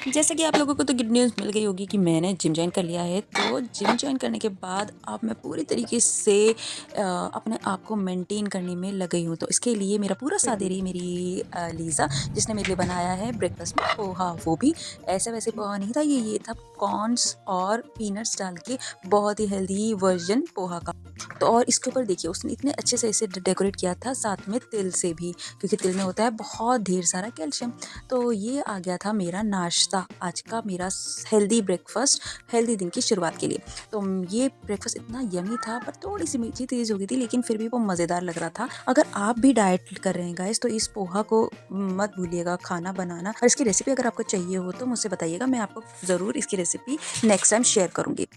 जैसा कि आप लोगों को तो गुड न्यूज़ मिल गई होगी कि मैंने जिम जॉइन कर लिया है। तो जिम जॉइन करने के बाद अब मैं पूरी तरीके से अपने आप को मेंटेन करने में लग गई हूँ। तो इसके लिए मेरा पूरा साथ दे रही है मेरी लीज़ा, जिसने मेरे लिए बनाया है ब्रेकफ़ास्ट में पोहा। वो भी ऐसे-वैसे पोहा नहीं था, ये था कॉर्न्स और पीनट्स डाल के बहुत ही हेल्दी वर्ज़न पोहा का। तो और इसके ऊपर देखिए उसने इतने अच्छे से इसे डेकोरेट किया था, साथ में तिल से भी, क्योंकि तिल में होता है बहुत ढेर सारा कैल्शियम। तो ये आ गया था मेरा नाश्ता, आज का मेरा हेल्दी ब्रेकफास्ट, हेल्दी दिन की शुरुआत के लिए। तो ये ब्रेकफास्ट इतना यमी था, पर थोड़ी सी मिर्ची तेज हो गई थी, लेकिन फिर भी वो मज़ेदार लग रहा था। अगर आप भी डाइट कर रहे हैं गाइस, तो इस पोहा को मत भूलिएगा खाना बनाना। और इसकी रेसिपी अगर आपको चाहिए हो तो मुझसे बताइएगा, मैं आपको ज़रूर इसकी रेसिपी नेक्स्ट टाइम शेयर करूँगी।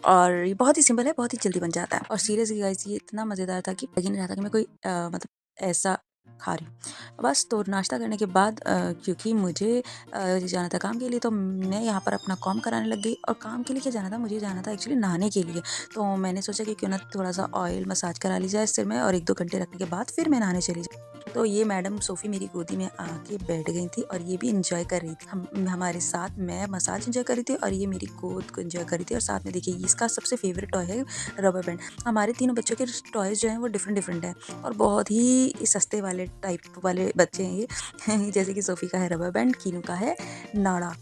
और ये बहुत ही सिंपल है, बहुत ही जल्दी बन जाता है। और सीरियसली गाइस, ये इतना मज़ेदार था कि लग ही नहीं रहा था कि मैं कोई मतलब ऐसा खा रही हूँ। बस तो नाश्ता करने के बाद क्योंकि मुझे जाना था काम के लिए, तो मैं यहाँ पर अपना काम कराने लग गई। और काम के लिए क्या जाना था, मुझे जाना था एक्चुअली नहाने के लिए। तो मैंने सोचा कि क्यों ना थोड़ा-सा ऑयल मसाज करा ली जाए सिर में, और 1-2 घंटे रखने के बाद फिर मैं नहाने चली जाऊँ। तो ये मैडम सोफ़ी मेरी गोदी में आके बैठ गई थी, और ये भी एन्जॉय कर रही थी। हम हमारे साथ मैं मसाज एन्जॉय कर रही थी, और ये मेरी गोद को एन्जॉय कर रही थी। और साथ में देखिए इसका सबसे फ़ेवरेट टॉय है रबर बैंड। हमारे तीनों बच्चों के टॉयज़ जो हैं वो डिफ़रेंट-डिफ़रेंट हैं, और बहुत ही सस्ते वाले टाइप वाले बच्चे हैं ये। जैसे कि सोफ़ी का है रबर बैंड, कीनू का है नाड़ा।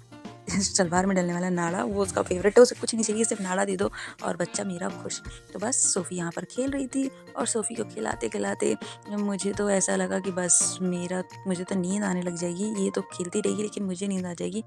सलवार में डलने वाला नाड़ा, वो उसका फ़ेवरेट है, उसे कुछ नहीं चाहिए, सिर्फ़ नाड़ा दे दो और बच्चा मेरा खुश। तो बस सोफ़ी यहाँ पर खेल रही थी, और सोफ़ी को खिलाते-खिलाते मुझे तो ऐसा लगा कि बस मुझे तो नींद आने लग जाएगी। ये तो खेलती रहेगी, लेकिन मुझे नींद आ जाएगी।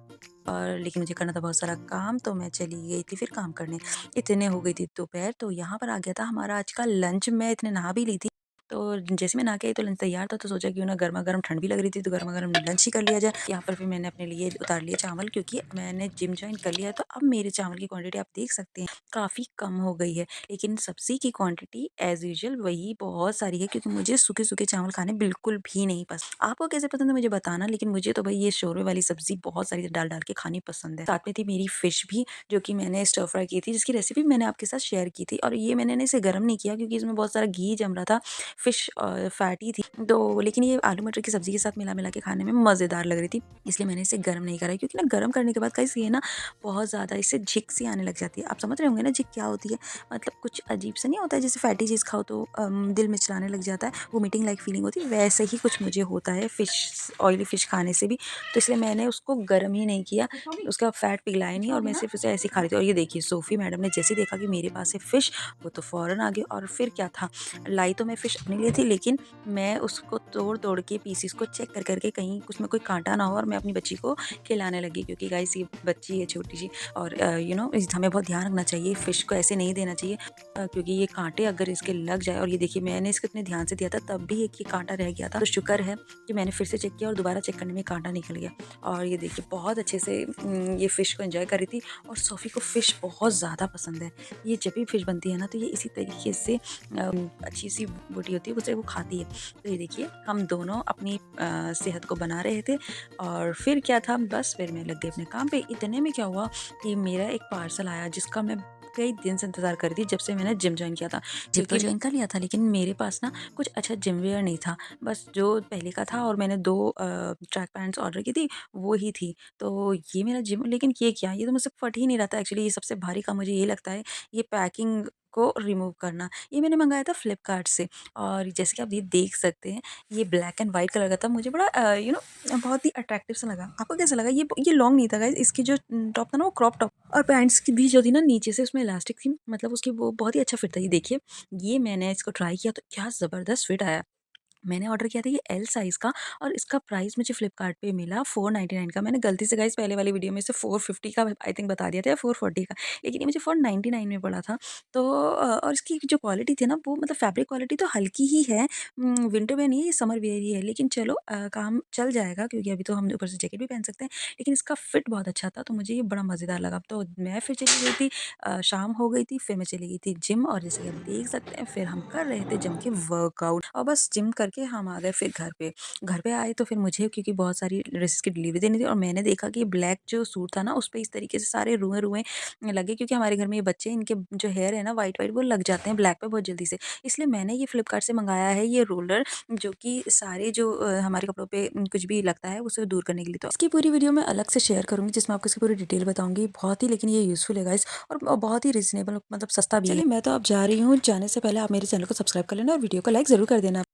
और लेकिन मुझे करना था बहुत सारा काम, तो मैं चली गई थी फिर काम करने। इतने हो गई थी दोपहर, तो यहाँ पर आ गया था हमारा आज का लंच। मैं इतने नहा भी ली थी, तो जैसे मैं नहा के आई तो लंच तैयार था, तो सोचा क्यों ना गरमा-गरम, ठंड भी लग रही थी तो गरमा-गरम लंच ही कर लिया जाए। यहाँ पर फिर मैंने अपने लिए उतार लिए चावल, क्योंकि मैंने जिम जॉइन कर लिया है, तो अब मेरे चावल की क्वांटिटी आप देख सकते हैं काफ़ी कम हो गई है। लेकिन सब्ज़ी की क्वांटिटी एज़ यूजुअल वही बहुत सारी है, क्योंकि मुझे सूखे-सूखे चावल खाने बिल्कुल भी नहीं पसंद। आपको कैसे पसंद है मुझे बताना, लेकिन मुझे तो भई ये शोरमे वाली सब्ज़ी बहुत सारी डाल-डाल के खानी पसंद है। साथ में थी मेरी फिश भी, जो कि मैंने स्टर फ्राई की थी, जिसकी रेसिपी मैंने आपके साथ शेयर की थी। और ये मैंने ना इसे गरम नहीं किया, क्योंकि इसमें बहुत सारा घी जम रहा था, फिश फैटी थी, तो लेकिन ये आलू मटर की सब्ज़ी के साथ मिला-मिला के खाने में मज़ेदार लग रही थी, इसलिए मैंने इसे गरम नहीं करा। क्योंकि ना गरम करने के बाद गाइस ये ना बहुत ज़्यादा इससे झिक सी आने लग जाती है। आप समझ रहे होंगे ना झिक क्या होती है? मतलब कुछ अजीब-सा नहीं होता है, जैसे फैटी चीज़ खाओ तो दिल मिचलाने लग जाता है, वोमिटिंग लाइक फीलिंग होती है, वैसे ही कुछ मुझे होता है ऑयली फ़िश खाने से भी। तो इसलिए मैंने उसको गरम ही नहीं किया, उसका फैट पिघलाया नहीं, और मैं सिर्फ़ उसे ऐसे ही खा रही थी। और ये देखिए सोफ़ी मैडम ने जैसे ही देखा कि मेरे पास है फ़िश, वो तो फ़ौरन आ गए। और फिर क्या था, लाई तो मैं फ़िश अपने लिए थी, लेकिन मैं उसको तोड़-तोड़ के पीसेस को चेक कर के कहीं उसमें कोई काँटा ना हो, और मैं अपनी बच्ची को खिलाने लगी, क्योंकि गाइस ये बच्ची है छोटी-सी, और हमें बहुत ध्यान रखना चाहिए, फ़िश को ऐसे नहीं देना चाहिए, क्योंकि ये काँटे अगर इसके लग जाए। और ये देखिए मैंने इसको इतने ध्यान से दिया था, तब भी एक ये काँटा रह गया था। तो शुक्र है कि मैंने फिर से चेक किया, और दोबारा चेक करने में काँटा निकल गया। और ये देखिए बहुत अच्छे से ये फ़िश को एन्जॉय कर रही थी, और सोफ़ी को फ़िश बहुत ज़्यादा पसंद है। ये जब भी फ़िश बनती है ना, तो ये इसी तरीके से अच्छी-सी बोटी होती है, उसे वो खाती है। तो ये देखिए हम दोनों अपनी सेहत को बना रहे थे, और फिर क्या था, बस फिर मैं लग गई अपने काम पे। इतने में क्या हुआ कि मेरा एक पार्सल आया, जिसका मैं कई दिन से इंतज़ार कर रही थी, जब से मैंने जिम जॉइन किया था। जिम तो जॉइन कर लिया था, लेकिन मेरे पास ना कुछ अच्छा जिम वियर नहीं था, बस जो पहले का था, और मैंने 2 ट्रैक पैंट्स ऑर्डर की थी, वो ही थी। तो ये मेरा जिम, लेकिन ये क्या, ये तो मुझसे फट ही नहीं रहा था। एक्चुअली ये सबसे भारी काम मुझे ये लगता है, ये पैकिंग को रिमूव करना। ये मैंने मँगाया था फ्लिपकार्ट से, और जैसे कि आप ये देख सकते हैं, ये ब्लैक एंड व्हाइट कलर का था। मुझे बड़ा बहुत ही अट्रैक्टिव सा लगा। आपको कैसा लगा? ये लॉन्ग नहीं था गाइज़, इसकी जो टॉप था ना वो क्रॉप टॉप, और पैंट्स की भी जो थी ना नीचे से उसमें इलास्टिक थी, मतलब उसकी वो बहुत ही अच्छा फिट था। ये देखिए, ये मैंने इसको ट्राई किया तो क्या ज़बरदस्त फिट आया। मैंने ऑर्डर किया था ये एल साइज़ का, और इसका प्राइस मुझे फ्लिपकार्ट पे मिला 499 का। मैंने गलती से गाइस पहले वाली वीडियो में इसे 450 का आई थिंक बता दिया था, या 440 का, लेकिन ये मुझे 499 में पड़ा था। तो और इसकी जो क्वालिटी थी ना, वो मतलब फैब्रिक क्वालिटी तो हल्की ही है, विंटर वेयर नहीं है, ये समर वेयर ही है, लेकिन चलो काम चल जाएगा, क्योंकि अभी तो हम ऊपर से जैकेट भी पहन सकते हैं। लेकिन इसका फिट बहुत अच्छा था, तो मुझे ये बड़ा मज़ेदार लगा। तो मैं फिर चली गई थी, शाम हो गई थी, फिर मैं चली गई थी जिम, और जैसे कि आप देख सकते हैं फिर हम कर रहे थे जम के वर्कआउट, और बस जिम करके करके हम आ गए फिर घर पे। घर पे आए तो फिर मुझे क्योंकि बहुत सारी ड्रेसेस की डिलीवरी देनी थी और मैंने देखा कि ब्लैक जो सूट था ना उस पे इस तरीके से सारे रुएँ-रुएँ लगे, क्योंकि हमारे घर में ये बच्चे इनके जो हेयर है ना व्हाइट-व्हाइट वो लग जाते हैं ब्लैक पे बहुत जल्दी से। इसलिए मैंने ये फ्लिपकार्ट से मँगाया है ये रोलर, जो कि सारे जो हमारे कपड़ों पे कुछ भी लगता है उसे दूर करने के लिए। तो इसकी पूरी वीडियो मैं अलग से शेयर करूँगी जिसमें आपको इसकी पूरी डिटेल बताऊँगी। बहुत ही लेकिन ये यूज़फुल है गाइस, और बहुत ही रीज़नेबल मतलब सस्ता भी है। चलिए मैं तो अब जा रही हूँ, जाने से पहले आप मेरे चैनल को सब्सक्राइब कर लेना और वीडियो को लाइक ज़रूर कर देना।